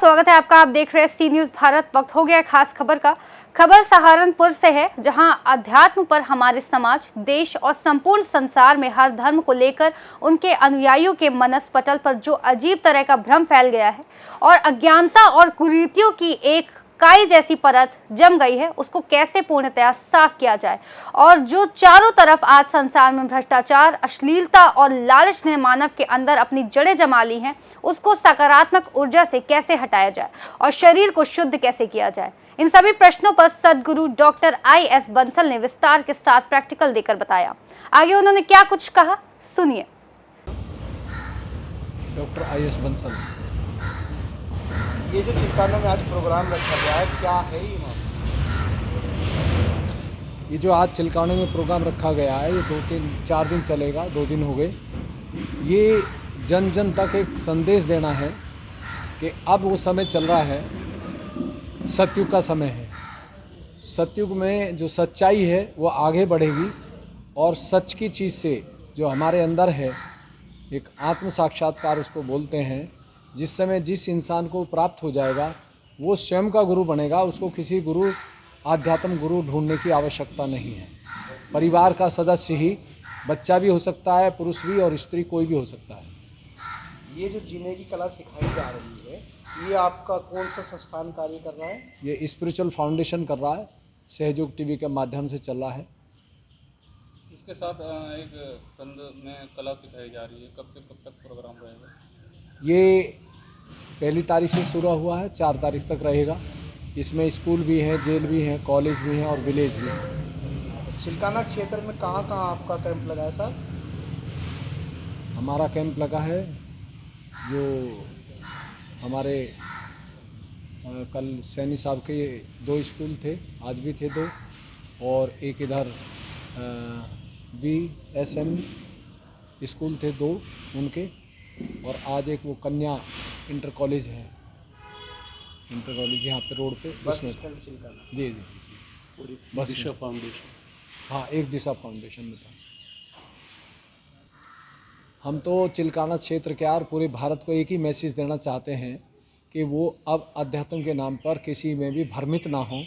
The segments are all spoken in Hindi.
स्वागत है आपका। आप देख रहे हैं सी न्यूज़ भारत। वक्त हो गया है खास खबर का। खबर सहारनपुर से है, जहां अध्यात्म पर हमारे समाज, देश और संपूर्ण संसार में हर धर्म को लेकर उनके अनुयायियों के मनस पटल पर जो अजीब तरह का भ्रम फैल गया है और अज्ञानता और कुरीतियों की एक काई जैसी परत जम गई है, उसको कैसे पूर्णतया साफ किया जाए और जो चारों तरफ आज संसार में भ्रष्टाचार, अश्लीलता और लालच ने मानव के अंदर अपनी जड़ें जमा ली हैं, उसको सकारात्मक ऊर्जा से कैसे हटाया जाए और शरीर को शुद्ध कैसे किया जाए। इन सभी प्रश्नों पर सदगुरु डॉक्टर आई.एस. बंसल ने विस्तार के साथ प्रैक्टिकल देकर बताया। आगे उन्होंने क्या कुछ कहा, सुनिए। Doctor IS. बंसल, ये जो चिल्काना में आज प्रोग्राम रखा गया है, क्या है ये जो आज चिल्काने में प्रोग्राम रखा गया है, ये 2-3-4 दिन चलेगा। 2 दिन हो गए। ये जन जन तक एक संदेश देना है कि अब वो समय चल रहा है, सतयुग का समय है। सतयुग में जो सच्चाई है वो आगे बढ़ेगी और सच की चीज़ से जो हमारे अंदर है, एक आत्म साक्षात्कार उसको बोलते हैं। जिस समय जिस इंसान को प्राप्त हो जाएगा वो स्वयं का गुरु बनेगा। उसको किसी गुरु, आध्यात्म गुरु ढूंढने की आवश्यकता नहीं है। परिवार का सदस्य ही, बच्चा भी हो सकता है, पुरुष भी और स्त्री कोई भी हो सकता है। ये जो जीने की कला सिखाई जा रही है, ये आपका कौन सा संस्थान कार्य कर रहा है? ये स्पिरिचुअल फाउंडेशन कर रहा है, सहयोग टीवी के माध्यम से चल रहा है। इसके साथ एक संद में कला सिखाई जा रही है, कब से कब तक प्रोग्राम रहेगा? ये 1 तारीख से शुरू हुआ है, 4 तारीख तक रहेगा। इसमें स्कूल भी हैं, जेल भी हैं, कॉलेज भी हैं और विलेज भी हैं। चिल्काना क्षेत्र में कहाँ आपका कैंप लगा है सर? हमारा कैंप लगा है जो हमारे कल सैनी साहब के 2 स्कूल थे, आज भी थे 2, और एक इधर BSM स्कूल थे 2 उनके, और आज एक वो कन्या इंटर कॉलेज है, इंटर कॉलेज यहाँ पे रोड पे, उसमें था। जी, बस दिशा फाउंडेशन, हाँ, एक दिशा फाउंडेशन में था। हम तो चिल्काना क्षेत्र के और पूरे भारत को एक ही मैसेज देना चाहते हैं कि वो अब अध्यात्म के नाम पर किसी में भी भ्रमित ना हो।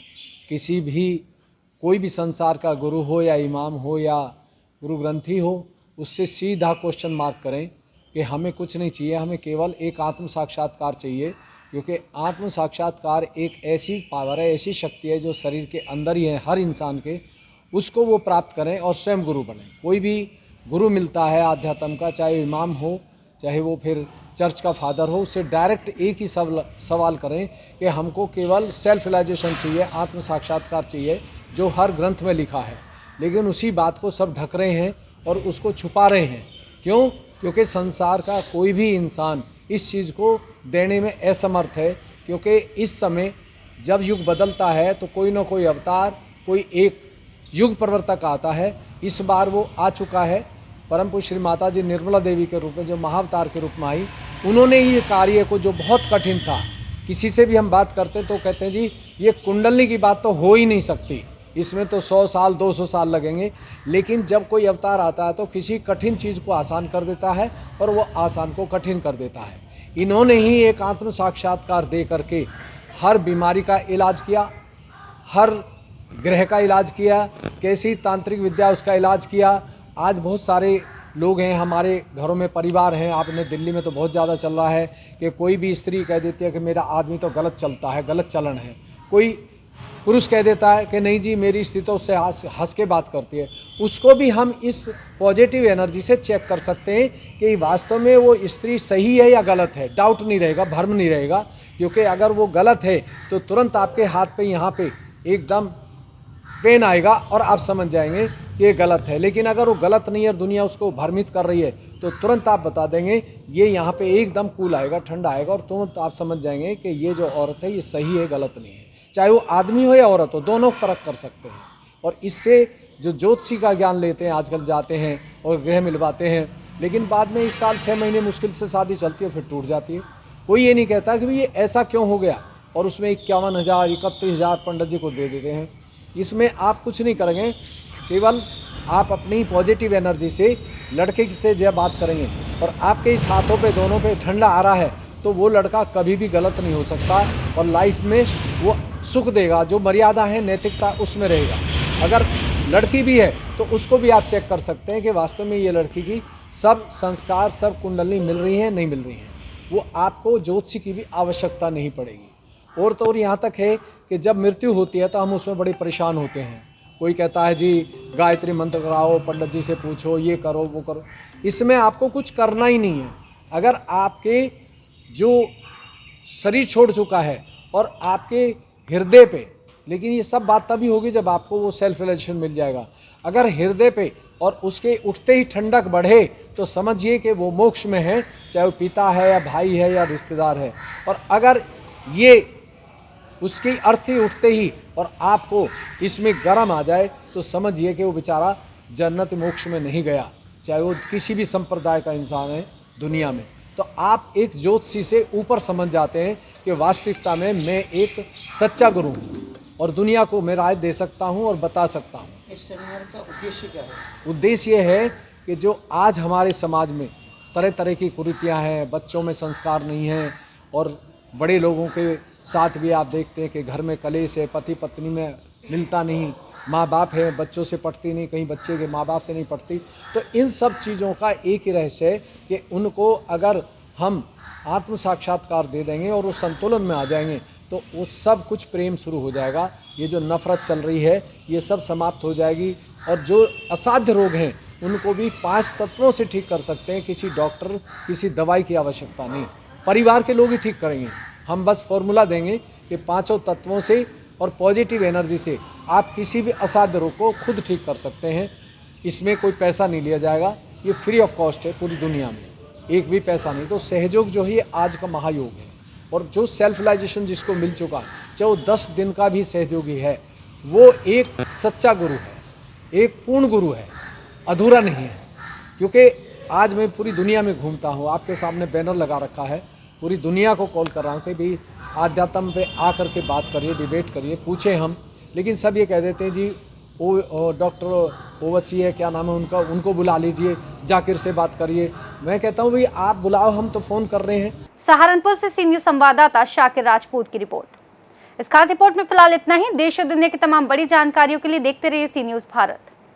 किसी भी, कोई भी संसार का गुरु हो या इमाम हो या गुरु ग्रंथी हो, उससे सीधा क्वेश्चन मार्क करें कि हमें कुछ नहीं चाहिए, हमें केवल एक आत्म साक्षात्कार चाहिए। क्योंकि आत्म साक्षात्कार एक ऐसी पावर है, ऐसी शक्ति है जो शरीर के अंदर ही है हर इंसान के। उसको वो प्राप्त करें और स्वयं गुरु बने। कोई भी गुरु मिलता है आध्यात्म का, चाहे इमाम हो, चाहे वो फिर चर्च का फादर हो, उससे डायरेक्ट एक ही सवाल करें कि हमको केवल सेल्फ रियलाइजेशन चाहिए, आत्म साक्षात्कार चाहिए, जो हर ग्रंथ में लिखा है। लेकिन उसी बात को सब ढक रहे हैं और उसको छुपा रहे हैं। क्यों? क्योंकि संसार का कोई भी इंसान इस चीज़ को देने में असमर्थ है। क्योंकि इस समय जब युग बदलता है तो कोई ना कोई अवतार, कोई एक युग प्रवर्तक आता है। इस बार वो आ चुका है। परम पूज्य श्री माता जी निर्मला देवी के रूप में, जो महाअवतार के रूप में आई, उन्होंने ये कार्य को, जो बहुत कठिन था, किसी से भी हम बात करते तो कहते हैं जी ये कुंडलनी की बात तो हो ही नहीं सकती, इसमें तो 100 साल 200 साल लगेंगे। लेकिन जब कोई अवतार आता है तो किसी कठिन चीज़ को आसान कर देता है और वो आसान को कठिन कर देता है। इन्होंने ही एक आत्म साक्षात्कार दे करके हर बीमारी का इलाज किया, हर ग्रह का इलाज किया, कैसी तांत्रिक विद्या उसका इलाज किया। आज बहुत सारे लोग हैं, हमारे घरों में परिवार हैं। आपने दिल्ली में तो बहुत ज़्यादा चल रहा है कि कोई भी स्त्री कह देती है कि मेरा आदमी तो गलत चलता है, गलत चलन है। कोई पुरुष कह देता है कि नहीं जी मेरी स्त्री तो उससे हंस के बात करती है। उसको भी हम इस पॉजिटिव एनर्जी से चेक कर सकते हैं कि वास्तव में वो स्त्री सही है या गलत है। डाउट नहीं रहेगा, भ्रम नहीं रहेगा। क्योंकि अगर वो गलत है तो तुरंत आपके हाथ पे, यहाँ पे एकदम पेन आएगा और आप समझ जाएंगे कि ये गलत है। लेकिन अगर वो गलत नहीं है और दुनिया उसको भ्रमित कर रही है तो तुरंत आप बता देंगे, ये यहाँ पे एकदम कूल आएगा, ठंडा आएगा, और तुरंत आप समझ जाएंगे कि ये जो औरत है ये सही है, गलत नहीं है। चाहे वो आदमी हो या औरत हो, दोनों फर्क कर सकते हैं। और इससे जो ज्योतिषी का ज्ञान लेते हैं, आजकल जाते हैं और ग्रह मिलवाते हैं, लेकिन बाद में 1 साल 6 महीने मुश्किल से शादी चलती है, फिर टूट जाती है। कोई ये नहीं कहता कि भाई ये ऐसा क्यों हो गया, और उसमें 51,000 31,000 पंडित जी को दे देते हैं। इसमें आप कुछ नहीं करेंगे, केवल आप अपनी पॉजिटिव एनर्जी से लड़के से जब बात करेंगे और आपके इस हाथों पे, दोनों पे ठंडा आ रहा है, तो वो लड़का कभी भी गलत नहीं हो सकता और लाइफ में वो सुख देगा। जो मर्यादा है, नैतिकता उसमें रहेगा। अगर लड़की भी है तो उसको भी आप चेक कर सकते हैं कि वास्तव में ये लड़की की सब संस्कार, सब कुंडली मिल रही हैं, नहीं मिल रही हैं। वो आपको ज्योतिषी की भी आवश्यकता नहीं पड़ेगी। और तो और यहाँ तक है कि जब मृत्यु होती है तो हम उसमें बड़े परेशान होते हैं। कोई कहता है जी गायत्री मंत्र कराओ, पंडित जी से पूछो, ये करो वो करो। इसमें आपको कुछ करना ही नहीं है। अगर आपके जो शरीर छोड़ चुका है और आपके हृदय पे, लेकिन ये सब बात तभी होगी जब आपको वो सेल्फ रियलाइजेशन मिल जाएगा। अगर हृदय पे और उसके उठते ही ठंडक बढ़े तो समझिए कि वो मोक्ष में है, चाहे वो पिता है या भाई है या रिश्तेदार है। और अगर ये उसकी अर्थी उठते ही और आपको इसमें गर्म आ जाए तो समझिए कि वो बेचारा जन्नत मोक्ष में नहीं गया, चाहे वो किसी भी संप्रदाय का इंसान है दुनिया में। तो आप एक ज्योतिषी से ऊपर समझ जाते हैं कि वास्तविकता में मैं एक सच्चा गुरु हूँ और दुनिया को मैं राय दे सकता हूँ और बता सकता हूँ। इस सेमिनार का उद्देश्य क्या है? उद्देश्य ये है कि जो आज हमारे समाज में तरह तरह की कुरीतियाँ हैं, बच्चों में संस्कार नहीं हैं और बड़े लोगों के साथ भी आप देखते हैं कि घर में कलेश है, पति पत्नी में मिलता नहीं, माँ बाप है बच्चों से पटती नहीं, कहीं बच्चे के माँ बाप से नहीं पटती। तो इन सब चीज़ों का एक ही रहस्य है कि उनको अगर हम आत्म साक्षात्कार दे देंगे और उस संतुलन में आ जाएंगे तो वो सब कुछ प्रेम शुरू हो जाएगा। ये जो नफ़रत चल रही है ये सब समाप्त हो जाएगी। और जो असाध्य रोग हैं उनको भी 5 तत्वों से ठीक कर सकते हैं। किसी डॉक्टर, किसी दवाई की आवश्यकता नहीं, परिवार के लोग ही ठीक करेंगे। हम बस फॉर्मूला देंगे कि 5 तत्वों से और पॉजिटिव एनर्जी से आप किसी भी असाध्य रोग को खुद ठीक कर सकते हैं। इसमें कोई पैसा नहीं लिया जाएगा, ये फ्री ऑफ कॉस्ट है पूरी दुनिया में, एक भी पैसा नहीं। तो सहयोग जो है ये आज का महायोग है। और जो सेल्फ रियलाइजेशन जिसको मिल चुका, चाहे वो 10 दिन का भी सहयोगी है, वो एक सच्चा गुरु है, एक पूर्ण गुरु है, अधूरा नहीं है। क्योंकि आज मैं पूरी दुनिया में घूमता हूँ, आपके सामने बैनर लगा रखा है, पूरी दुनिया को कॉल कर रहा हूँ कि भाई आध्यात्म पे आकर के बात करिए, डिबेट करिए, पूछें हम। लेकिन सब ये कह देते हैं जी वो डॉक्टर ओवसी है, क्या नाम है उनका, उनको बुला लीजिए, जाकिर से बात करिए। मैं कहता हूँ भाई आप बुलाओ, हम तो फ़ोन कर रहे हैं। सहारनपुर से सी न्यूज़ संवाददाता शाकिर राजपूत की रिपोर्ट। इस खास रिपोर्ट में फिलहाल इतना ही। देश और दुनिया की तमाम बड़ी जानकारियों के लिए देखते रहिए सी न्यूज़ भारत।